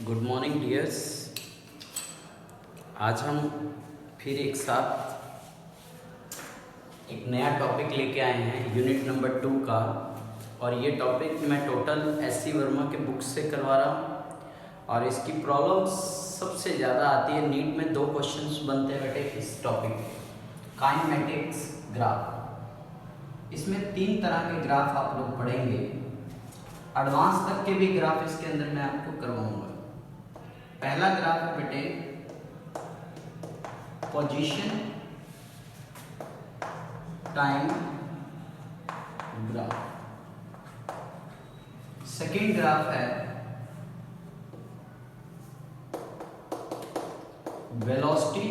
Good morning dears. आज हम फिर एक साथ एक नया टॉपिक लेके आए हैं यूनिट नंबर 2 का। और ये टॉपिक मैं टोटल एस.सी. वर्मा के बुक से करवा रहा हूँ। और इसकी प्रॉब्लम्स सबसे ज़्यादा आती है। नीट में 2 क्वेश्चंस बनते हैं बेटे इस टॉपिक के। काइनेमेटिक्स ग्राफ, इसमें 3 तरह के ग्राफ आप लोग पढ़ेंगे। एडवांस तक के भी ग्राफ इसके अंदर मैं आपको करवाऊंगा। पहला ग्राफ है बेटे position time graph. Second graph है वेलोसिटी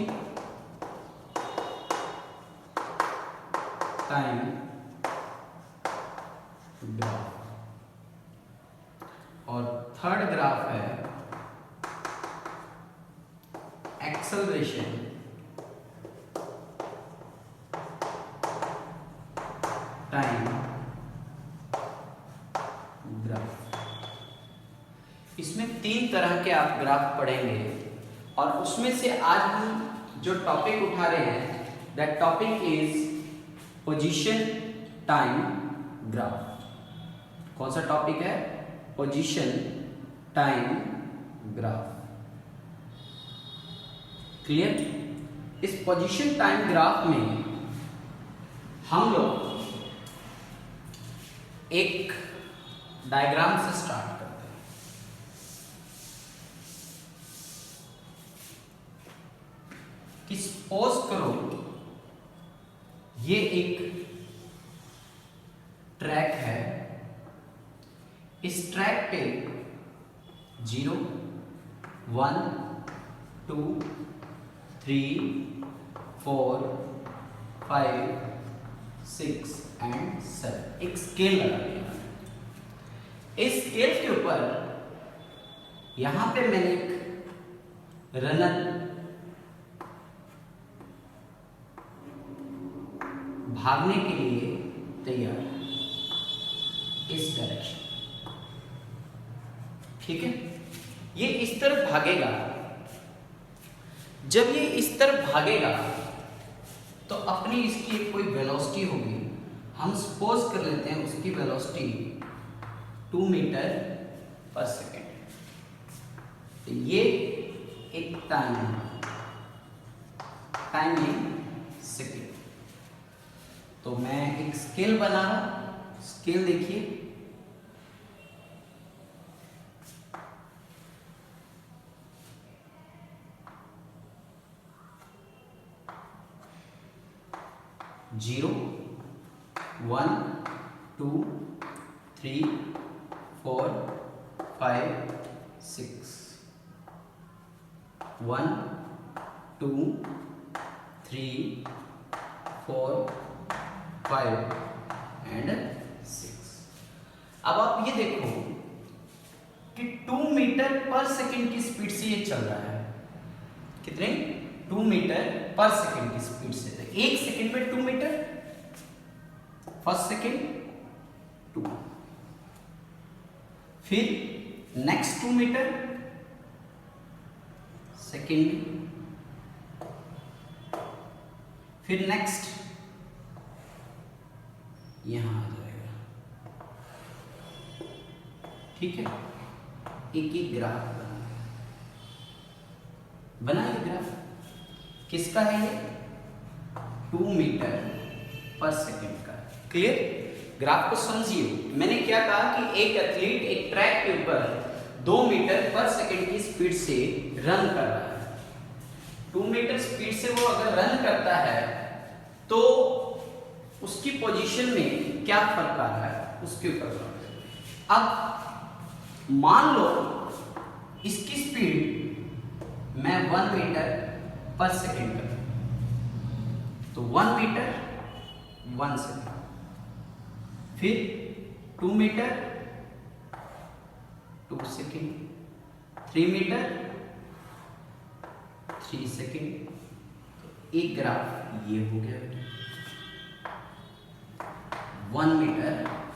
टाइम ग्राफ। और थर्ड ग्राफ है एक्सेलरेशन टाइम ग्राफ। इसमें 3 तरह के आप ग्राफ पढ़ेंगे। और उसमें से आज हम जो टॉपिक उठा रहे हैं that topic is position time graph. कौन सा टॉपिक है? Position time graph. क्लियर? इस पोजीशन टाइम ग्राफ में हम लोग एक डायग्राम से स्टार्ट करते हैं। कि सपोज करो ये एक ट्रैक है। इस ट्रैक पे 0, 1, 2, 3, 4, 5, 6 एंड 7 एक स्केल लगा दिया। इस स्केल के ऊपर यहां पे मैंने एक रनर भागने के लिए तैयार है इस डायरेक्शन। ठीक है, ये इस तरफ भागेगा। जब ये इस तरफ भागेगा तो अपनी इसकी कोई वेलोसिटी होगी। हम सपोज कर लेते हैं उसकी वेलोसिटी 2 मीटर पर सेकेंड। तो ये एक टाइम इन सेकेंड। तो मैं एक स्केल बना रहा। स्केल देखिए, जीरो, 1, 2, 3, 4, 5, 6, 1, 2, 3, 4, 5 एंड 6। अब आप ये देखो कि 2 मीटर पर सेकेंड की स्पीड से ये चल रहा है। कितने? 2 मीटर पर सेकेंड की स्पीड से। तो 1 सेकेंड में 2 मीटर, फर्स्ट सेकेंड 2, फिर नेक्स्ट 2 मीटर सेकेंड में, फिर नेक्स्ट यहां आ जाएगा। ठीक है, एक एक ग्राफ बनाइए। ग्राफ किसका है? ये 2 मीटर पर सेकेंड का। क्लियर? ग्राफ को समझिए। मैंने क्या कहा कि एक एथलीट एक ट्रैक के ऊपर 2 मीटर पर सेकेंड की स्पीड से रन कर रहा है। 2 मीटर स्पीड से वो अगर रन करता है तो उसकी पोजीशन में क्या फर्क आ रहा है उसके ऊपर। अब मान लो इसकी स्पीड मैं 1 मीटर पर सेकेंड कर, तो 1 मीटर 1 सेकेंड, फिर 2 मीटर 2 सेकेंड, 3 मीटर 3 सेकेंड। एक ग्राफ ये हो गया 1 मीटर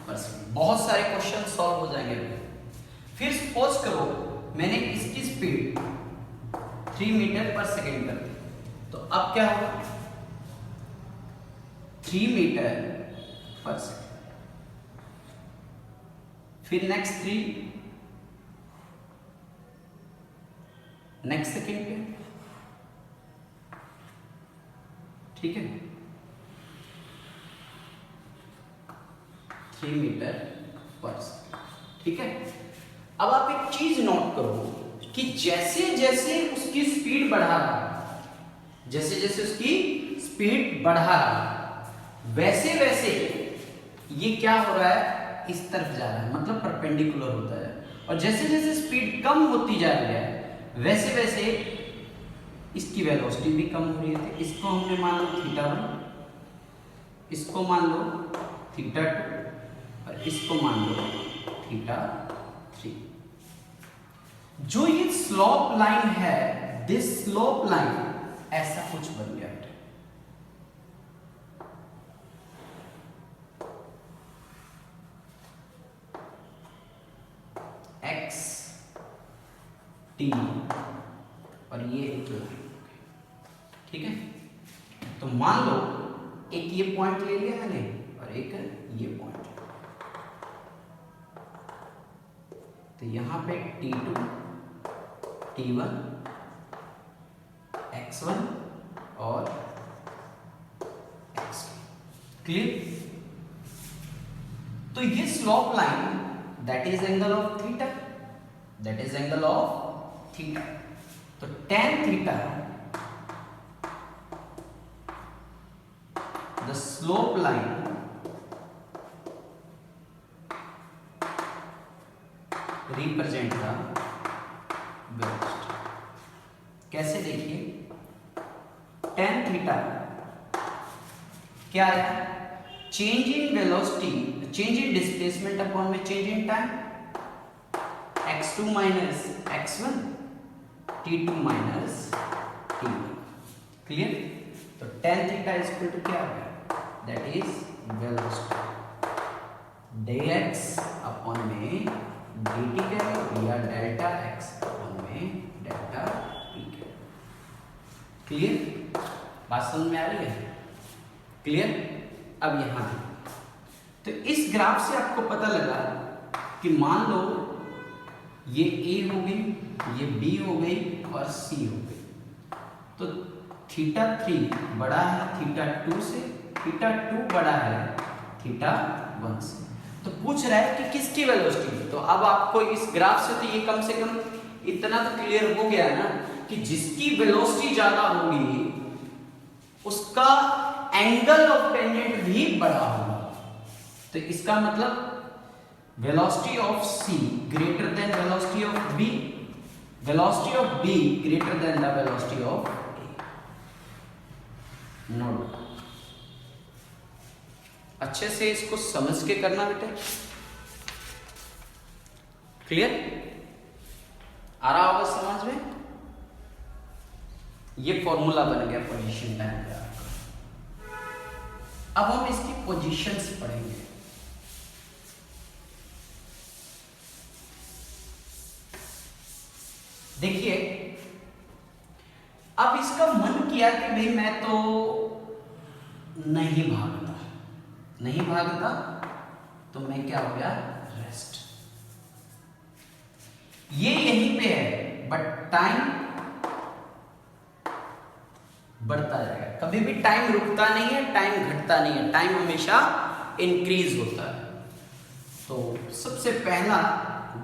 पर सेकेंड। बहुत सारे क्वेश्चन सॉल्व हो जाएंगे। फिर सपोज करो मैंने इसकी स्पीड 3 मीटर पर सेकेंड करते हैं, तो अब क्या होगा 3 मीटर पर सेकेंड, फिर नेक्स्ट 3, नेक्स्ट सेकेंड पे, ठीक है 3 मीटर पर सेकेंड, ठीक है। अब आप एक चीज नोट करो कि जैसे जैसे उसकी स्पीड बढ़ा रहा, जैसे जैसे उसकी स्पीड बढ़ा रहा, वैसे वैसे ये क्या हो रहा है, इस तरफ जा रहा है, मतलब परपेंडिकुलर होता है। और जैसे जैसे स्पीड कम होती जा रही है, वैसे वैसे इसकी वेलोसिटी भी कम हो रही है। इसको हमने मान लो θ1, इसको मान लो θ2 और इसको मान लो θ3। जो ये स्लोप लाइन है, दिस स्लोप लाइन ऐसा कुछ बन गया है। एक्स टी और ये एक लाइन, ठीक है। तो मान लो एक ये पॉइंट ले लिया मैंने और एक ये पॉइंट, तो यहां पे T2 T1 X1 और X2, क्लियर। तो ये slope line that is angle of theta, that is angle of theta. तो tan theta, the slope line represent the velocity. कैसे देखिए, tan थीटा क्या आया, change in velocity, change in displacement upon में change in time, x2 minus x1 t2 minus t1, clear. तो tan theta is equal to क्या आ गया, that is velocity dx upon में dt करें या डेल्टा x अपॉन में delta t करें, क्लियर। बात समझ में आ रही है, क्लियर। अब यहां तो इस ग्राफ से आपको पता लगा कि मान लो ये A हो गई, ये B हो गई और C हो गई, तो θ3 बड़ा है θ2 से, θ2 बड़ा है θ1 से। तो पूछ रहा है कि किसकी वेलोसिटी। तो अब आपको इस ग्राफ से तो ये कम से कम इतना तो क्लियर हो गया ना कि जिसकी वेलोसिटी ज्यादा होगी उसका एंगल ऑफ टेंजेंट भी बड़ा होगा। तो इसका मतलब velocity of C greater than velocity of B, velocity of B greater than the velocity of A। Note अच्छे से इसको समझ के करना बेटे, क्लियर आ रहा होगा समझ में। ये फॉर्मूला बन गया पोजीशन टाइम का। अब हम इसकी पोजीशंस पढ़ेंगे। देखिए, अब इसका मन किया कि भाई मैं तो नहीं भागता, तो मैं क्या हो गया, रेस्ट। ये यहीं पे है, बट टाइम बढ़ता जाएगा, कभी भी टाइम रुकता नहीं है, टाइम घटता नहीं है, टाइम हमेशा इंक्रीज होता है। तो सबसे पहला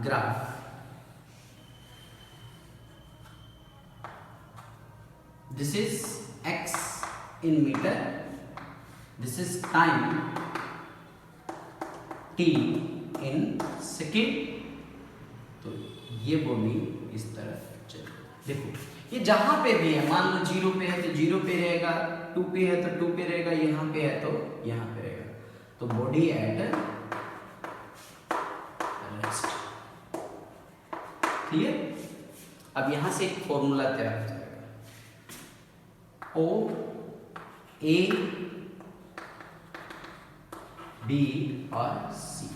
graph, this is x in meter, this is time t in second। तो ये बॉडी इस तरफ चले, देखो ये जहां पे भी है, मान लो 0 पे है तो 0 पे रहेगा, 2 पे है तो 2 पे रहेगा, यहां पे है तो यहां पे रहेगा। तो बॉडी एट रेस्ट, क्लियर। अब यहां से एक फॉर्मूला तैयार हो जाएगा, O A B और C।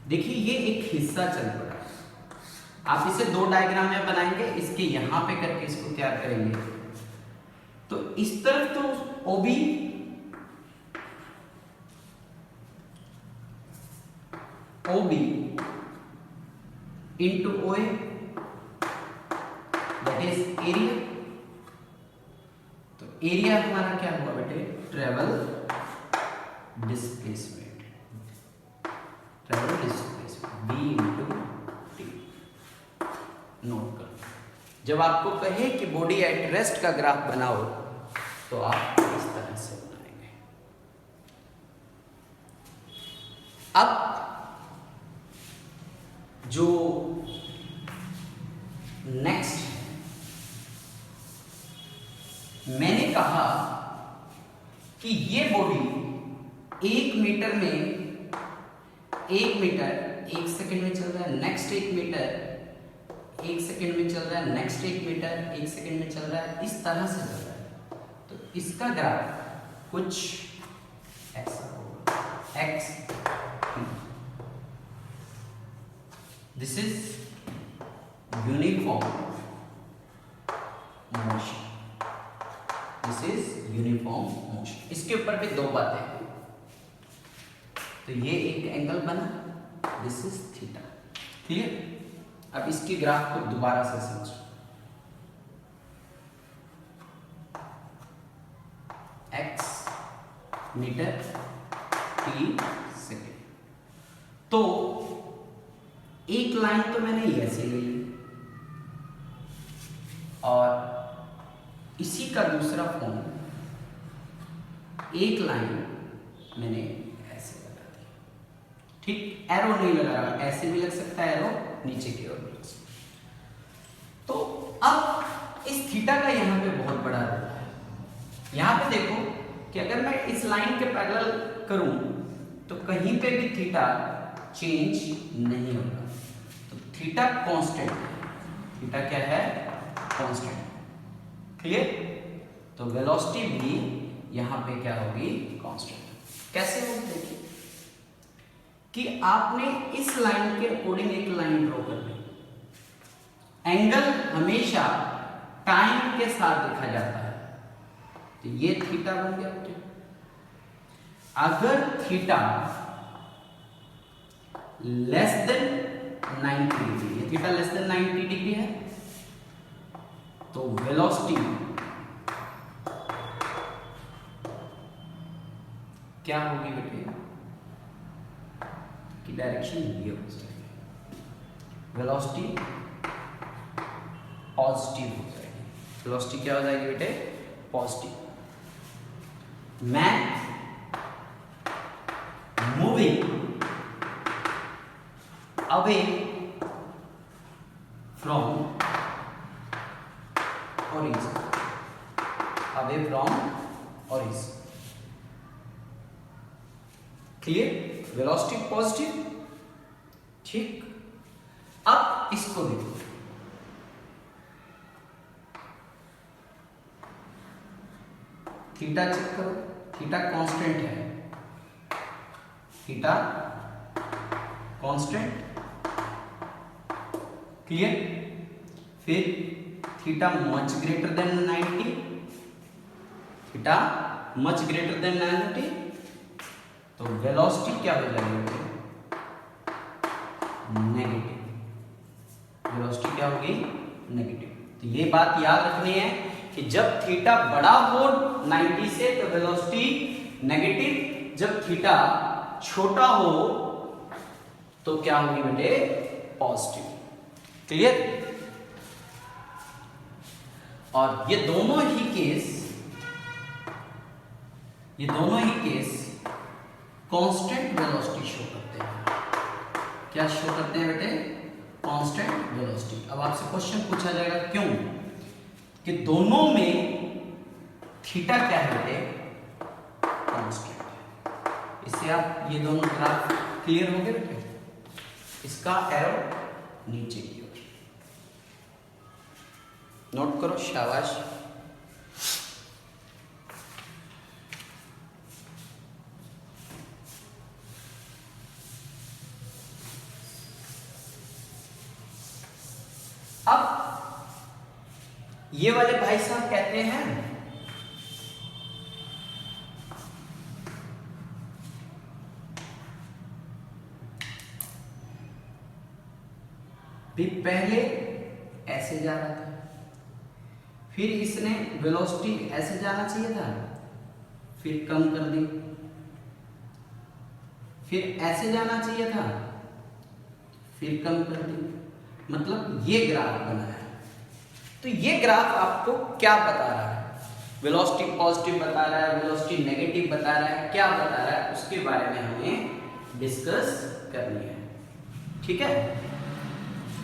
देखिए ये एक हिस्सा चल पड़ा है, आप इसे दो डायग्राम में बनाएंगे, इसके यहां पे करके इसको तैयार करेंगे। तो इस तरफ तो OB into O A, that is area. तो एरिया हमारा क्या हुआ बेटे, travel displacement, B into T. Note करो, जब आपको कहे कि बॉडी एट रेस्ट का ग्राफ बनाओ तो आप इस तरह से बनाएंगे। अब जो नेक्स्ट मैंने कहा कि ये बॉडी 1 मीटर में 1 मीटर 1 सेकंड में चल रहा है, नेक्स्ट 1 मीटर 1 सेकंड में चल रहा है, नेक्स्ट 1 मीटर 1 सेकंड में चल रहा है, इस तरह से चल रहा है। तो इसका ग्राफ कुछ ऐसा होगा, x, this is uniform motion, this is uniform motion. इसके ऊपर भी दो बातें हैं। तो ये एक एंगल बना, दिस इज थीटा, क्लियर। अब इसकी ग्राफ को दोबारा से समझो, एक्स मीटर टी सेकेंड। तो एक लाइन तो मैंने ये ऐसे ले ली और इसी का दूसरा फॉर्म, एक लाइन मैंने ऐसे लगा दी, ठीक। एरो नहीं लगा रहा, ऐसे भी लग सकता है एरो, नीचे की ओर भी लग सकता है। तो अब इस थीटा का यहाँ पे बहुत बड़ा रोल है। यहाँ पे देखो कि अगर मैं इस लाइन के पैरेलल करूं तो कहीं पे भी थीटा चेंज नहीं होगा। तो थीटा कांस्टेंट है, थीटा क्या है, कांस्टेंट, क्लियर। तो वेलोसिटी भी यहां पे क्या होगी, कांस्टेंट। कैसे होगी देखिए कि आपने इस लाइन के अकॉर्डिंग एक लाइन ड्रॉ कर ली। एंगल हमेशा टाइम के साथ देखा जाता है, तो ये थीटा बन गया। अगर थीटा लेस देन 90 डिग्री, ये थीटा लेस देन 90 डिग्री है, तो वेलोसिटी क्या होगी बेटे, की डायरेक्शन ये हो जाएगी, वेलोसिटी पॉजिटिव हो जाएगी। वेलोसिटी क्या हो जाएगी बेटे, पॉजिटिव। मैं moving away from origin, away from origin, clear. Velocity positive, ठीक। अब इसको देखो, थीटा चेक करो, थीटा कांस्टेंट है, थीटा कांस्टेंट, क्लियर। फिर theta much greater than 90, theta much greater than 90, तो वेलोसिटी क्या हो जाएगी, नेगेटिव। वेलोसिटी क्या होगी, नेगेटिव। तो ये बात याद रखनी है कि जब थीटा बड़ा हो 90 से तो वेलोसिटी नेगेटिव, जब थीटा छोटा हो तो क्या होगी बेटे, पॉजिटिव, क्लियर। और ये दोनों ही केस कांस्टेंट वेलोसिटी शो करते हैं। क्या शो करते हैं बेटे, कांस्टेंट वेलोसिटी। अब आपसे क्वेश्चन पूछा जाएगा क्यों, कि दोनों में थीटा क्या है बेटे, कांस्टेंट है। इससे आप ये दोनों ग्राफ क्लियर हो गए बेटे। इसका एरो नीचे की ओर, नोट करो, शाबाश। ये वाले भाई साहब कहते हैं भी पहले ऐसे जा रहा था, फिर इसने वेलोसिटी ऐसे जाना चाहिए था, फिर कम कर दी, फिर ऐसे जाना चाहिए था, फिर कम कर दी, मतलब ये ग्राफ बना है। तो ये ग्राफ आपको क्या बता रहा है? वेलोसिटी पॉजिटिव बता रहा है, वेलोसिटी नेगेटिव बता रहा है, क्या बता रहा है, उसके बारे में हमें डिस्कस करनी है। ठीक है,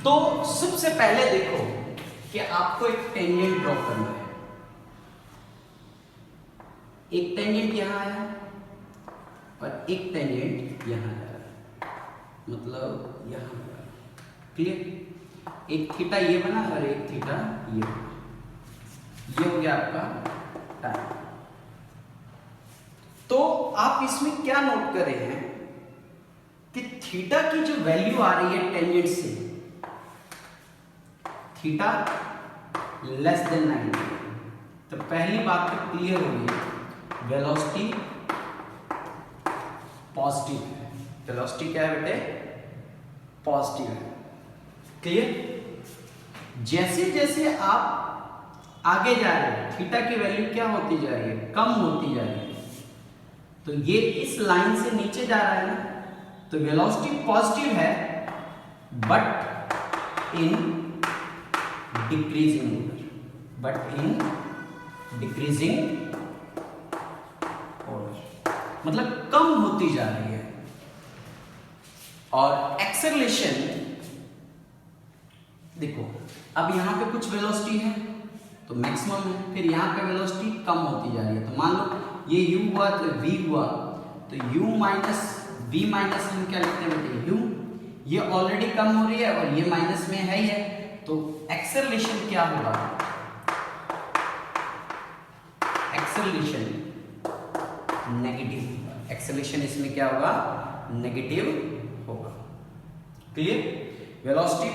तो सबसे पहले देखो कि आपको एक टेंजेंट ड्रॉ करना है। एक टेंजेंट यहां आया और एक टेंजेंट यहां जा रहा है, मतलब यहां जा रहा है। क्लियर? एक थीटा ये बना और एक थीटा ये बना। ये हो गया आपका टाइम। तो आप इसमें क्या नोट कर रहे हैं कि थीटा की जो वैल्यू आ रही है टेंजेंट से, थीटा लेस देन 90, तो पहली बात तो क्लियर हो गई, वेलोसिटी पॉजिटिव है। वेलोसिटी क्या है बेटे? पॉजिटिव है। क्लियर? जैसे जैसे आप आगे जा रहे हैं थीटा की वैल्यू क्या होती जा रही है? कम होती जा रही है। तो ये इस लाइन से नीचे जा रहा है ना, तो वेलोसिटी पॉजिटिव है but in decreasing order, but in decreasing order, मतलब कम होती जा रही है। और एक्सेलरेशन देखो, अब यहां पे कुछ वेलोसिटी है तो मैक्सिमम है, फिर यहां पे वेलोसिटी कम होती जा रही है। तो मान लो ये u हुआ तो v हुआ, तो u माइनस v माइनस हम क्या लिखते हैं बेटे? u। ये ऑलरेडी कम हो रही है और ये माइनस में है ही है, तो एक्सेलरेशन क्या होगा? एक्सेलरेशन नेगेटिव होगा। एक्सेलरेशन इसमें क्या होगा? नेगेटिव होगा। क्लियर? वेलोसिटी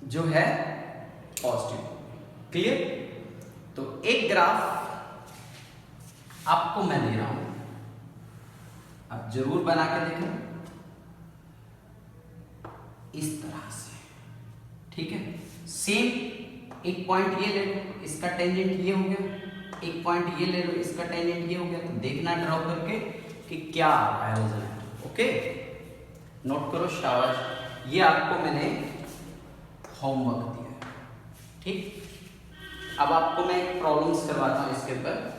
जो है पॉजिटिव। क्लियर? तो एक ग्राफ आपको मैं दे रहा हूं, आप जरूर बना के देखें इस तरह से। ठीक है, सेम एक पॉइंट ये ले लो, इसका टेंजेंट ये हो गया, एक पॉइंट ये ले लो, इसका टेंजेंट ये हो गया। तो देखना ड्रॉ करके कि क्या आ रहा है रिजल्ट। ओके, नोट करो, शाबाश। ये आपको मैंने होमवर्क दिया है। ठीक, अब आपको मैं एक प्रॉब्लम्स करवाता हूं इसके ऊपर।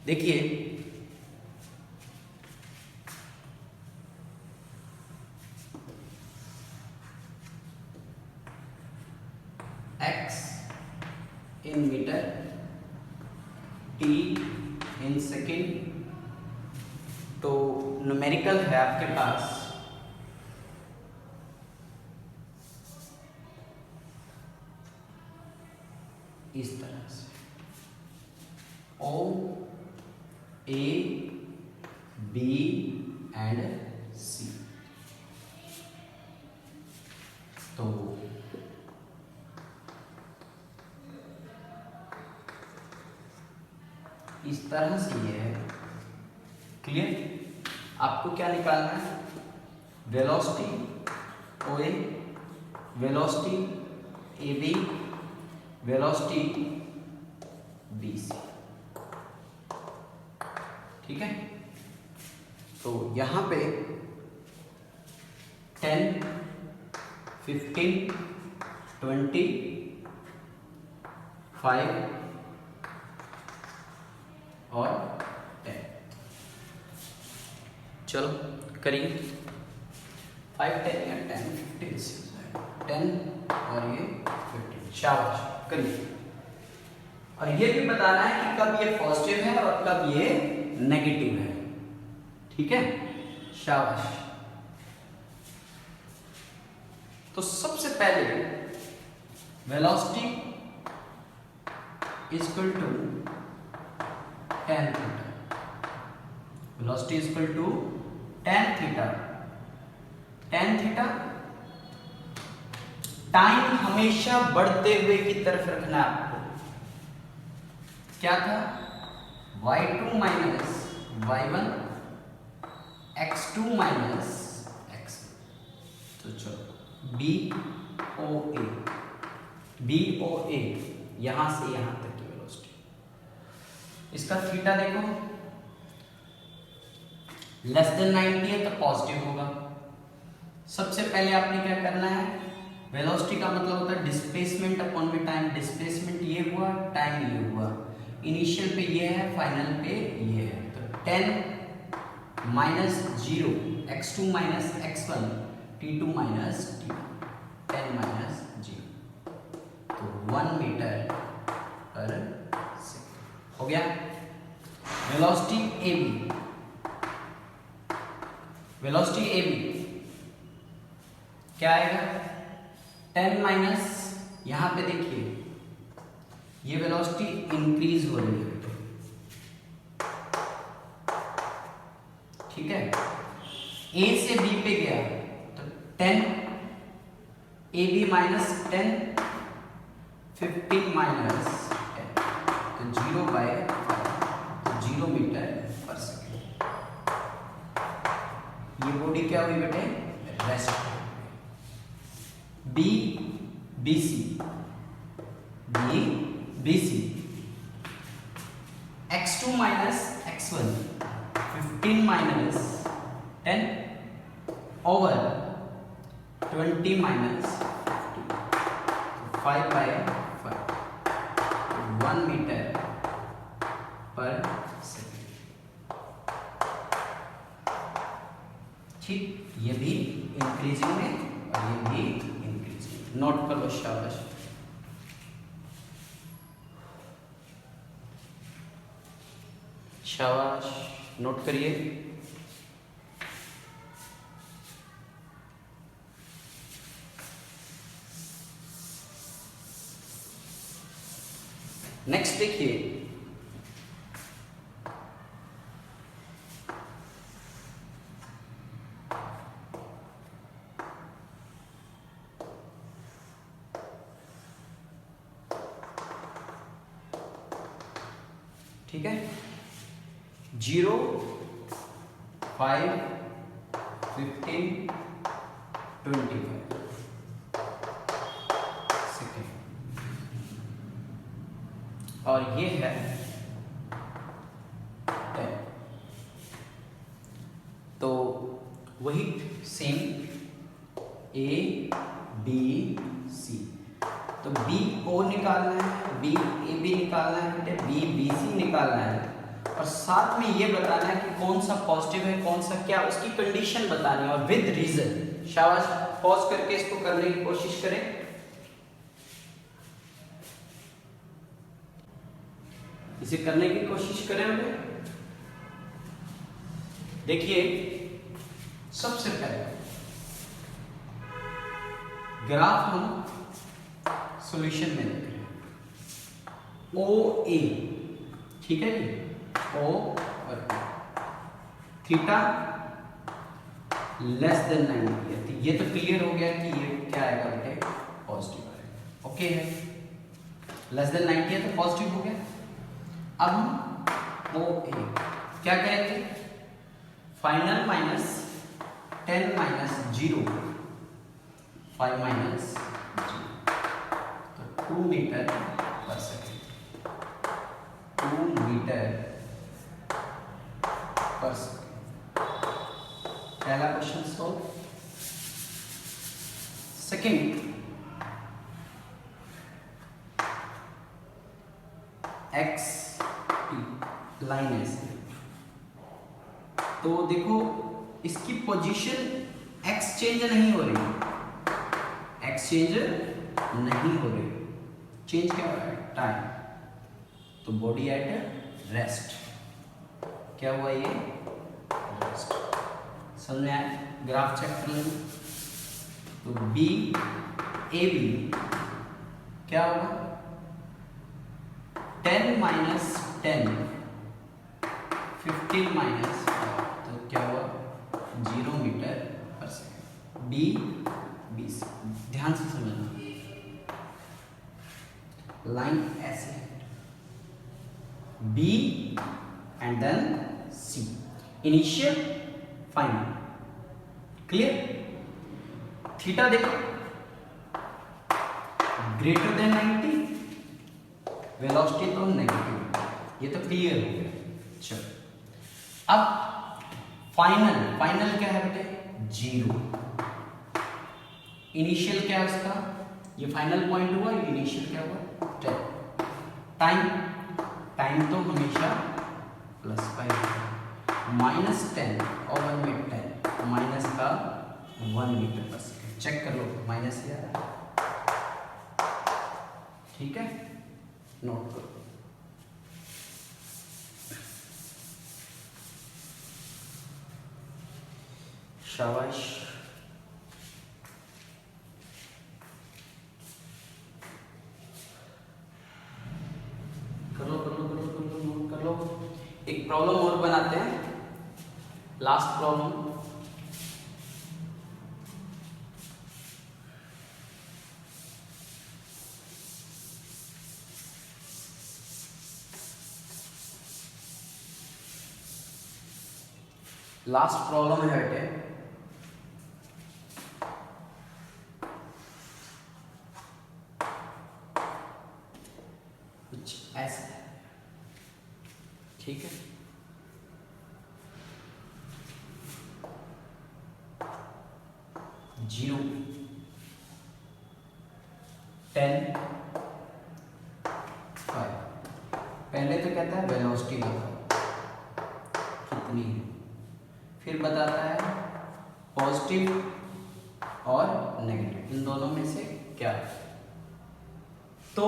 देखिए, x in meter, t in second, तो न्यूमेरिकल है आपके पास इस तरह से O, A, B and C। तो इस तरह से ये है। क्लियर? आपको क्या निकालना है? Velocity OA, velocity AB, velocity BC। ठीक है, तो यहां पे 10, 15, 20, 5 और 10। चलो करिए, 5, 10 या 10, 15 से 10 और ये 15। शाबाश, करिए। और ये भी बताना है कि कब ये पॉजिटिव है और कब ये नेगेटिव है। ठीक है, शाबाश। तो सबसे पहले velocity equal to tan theta, velocity equal to tan theta. tan theta time हमेशा बढ़ते हुए की तरफ रखना है आपको। क्या था, y2 minus y1 x2 minus x। तो चलो BOA यहां से यहां तक की वेलोसिटी, इसका थीटा देखो लेस देन 90 है तो पॉजिटिव होगा। सबसे पहले आपने क्या करना है, वेलोसिटी का मतलब होता है डिस्प्लेसमेंट अपॉन में टाइम। डिस्प्लेसमेंट ये हुआ, टाइम ये हुआ। इनिशियल पे ये है, फाइनल पे ये है। तो 10 minus 0 x2 minus x1 t2 minus t1, 10 minus 0 तो 1 मीटर पर सेकेंड हो गया। वेलोसिटी AB, वेलोसिटी AB क्या आएगा, 10 माइनस, यहां पे देखिए ये वेलोसिटी इंक्रीज हो रही है, ठीक है। A से B पे गया तो 10 AB माइनस 10, 15 माइनस 10 तो 0/5 तो 0 मीटर पर सेकेंड। ये बॉडी क्या हुई बेटे, rest. BC x2 minus x1 15 minus 10 over 20 minus 5/5 1 meter पर सेकेंड। ठीक, ये भी इंक्रीजिंग में और ये भी इंक्रीजिंग। नोट कर लो, शाबाश। शाबाश, नोट करिए। नेक्स्ट देखिए, ठीक है, 0 5 15 25 सेकेंड और ये है 10। तो वही सेम ABC, तो BO निकालना है, BAB निकालना है बेटे, BBC निकालना है और साथ में ये बताना है कि कौन सा पॉजिटिव है कौन सा क्या, उसकी कंडीशन बतानी है और विद रीजन। शाबाश, पॉज करके इसको करने की कोशिश करें। इसे करने की कोशिश करें बेटे। देखिए, सबसे पहले ग्राफ हम सॉल्यूशन में देख रहे हैं। OA, ठीक है जी, O और थीटा लेस देन 90 है। तो ये तो क्लियर हो गया कि ये क्या आएगा बेटे, पॉजिटिव आएगा। ओके है, लेस देन 90 है तो पॉजिटिव हो गया। अब हम OA क्या करेंगे, फाइनल माइनस 10 माइनस 0 5 माइनस 0 तो 2 मीटर पर सेकेंड, 2 मीटर पर सेकेंड। पहला question solve. Second, x line ऐसे, तो देखो इसकी पोजीशन एक्सचेंज नहीं हो रही, एक्सचेंज नहीं हो रही, चेंज क्या हो रहा है, टाइम। तो बॉडी एट रेस्ट, क्या हुआ ये, रेस्ट। समझ में आया? ग्राफ चेक कर लेंगे। तो बी ए बी क्या होगा 10 माइनस 10 15 माइनस, तो क्या हुआ 0 मीटर पर सेकेंड। बी 20, ध्यान से समझना, लाइन ऐसे है, B and then C, initial final, clear? Theta देखो ग्रेटर देन 90, वेलोसिटी तो नेगेटिव, ये तो क्लियर हो गया। चलो अब फाइनल क्या है बेटे 0, इनिशियल क्या है उसका, ये फाइनल पॉइंट हुआ, ये इनिशियल क्या हुआ 10, टाइम तो हमेशा +5 माइनस 10 और 1 में 10 माइनस का 1 मीटर पर सेकेंड, चेक कर लो माइनस ही आ रहा है, ठीक है, नोट करो। शाबाश, कर लो नोट कर लो। एक प्रॉब्लम और बनाते हैं, लास्ट प्रॉब्लम। लास्ट प्रॉब्लम है बेटे कुछ ऐसा है, ठीक है, जीरो 10 5, पहले तो कहता है वेलोसिटी बताओ कितनी है, फिर बताता है पॉजिटिव और नेगेटिव इन दोनों में से क्या है। तो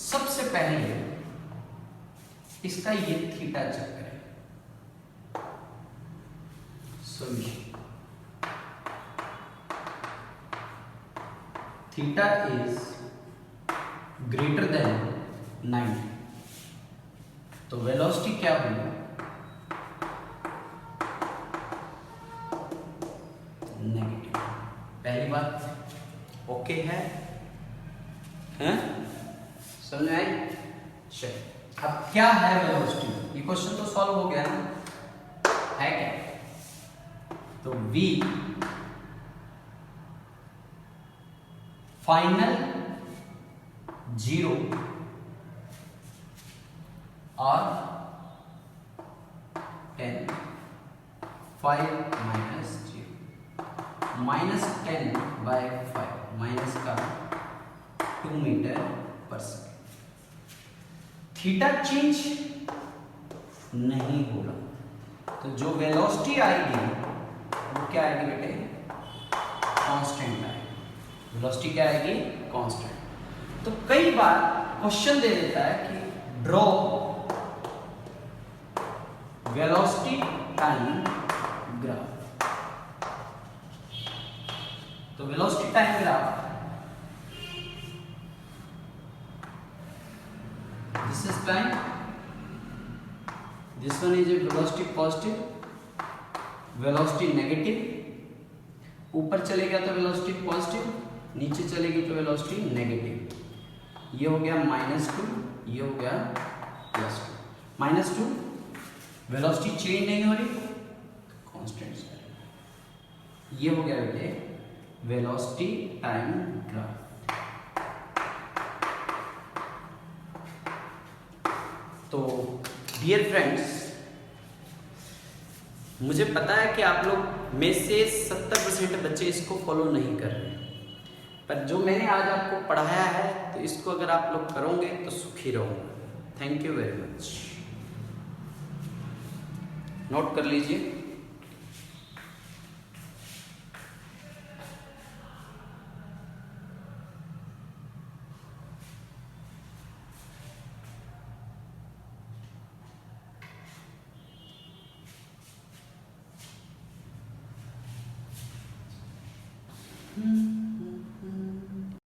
सबसे पहले इसका ये थीटा चक्र है, solution theta is greater than 90, तो वेलोसिटी क्या होगी नेगेटिव। पहली बात ओके है, हैं? समझ में आई? चलिए अब क्या है वेलोसिटी, ये क्वेश्चन तो सॉल्व हो गया ना, है क्या? तो v फाइनल 0 और 10 5 माइनस 0 माइनस 10 बाय 5 माइनस का 2 मीटर पर सेकेंड। थीटा चेंज नहीं होगा, तो जो वेलोसिटी आएगी वो क्या आएगी बेटे कांस्टेंट आएगी, वेलोसिटी क्या आएगी कांस्टेंट। तो कई बार क्वेश्चन दे देता है कि ड्रॉ वेलोसिटी टाइम ग्राफ, तो velocity time graph this is time, this one is a velocity positive, velocity negative, ऊपर चलेगा तो वेलोसिटी पॉजिटिव, नीचे चलेगी तो वेलोसिटी नेगेटिव। ये हो गया -2, ये हो गया +2। -2 वेलोसिटी चेंज नहीं हो रही, कांस्टेंट, ये हो गया बेटे वेलोसिटी टाइम ग्राफ। तो डियर फ्रेंड्स, मुझे पता है कि आप लोग में से 70% बच्चे इसको फॉलो नहीं कर रहे, पर जो मैंने आज आपको पढ़ाया है तो इसको अगर आप लोग करोगे तो सुखी रहोगे। Thank you very much, note कर लीजिए।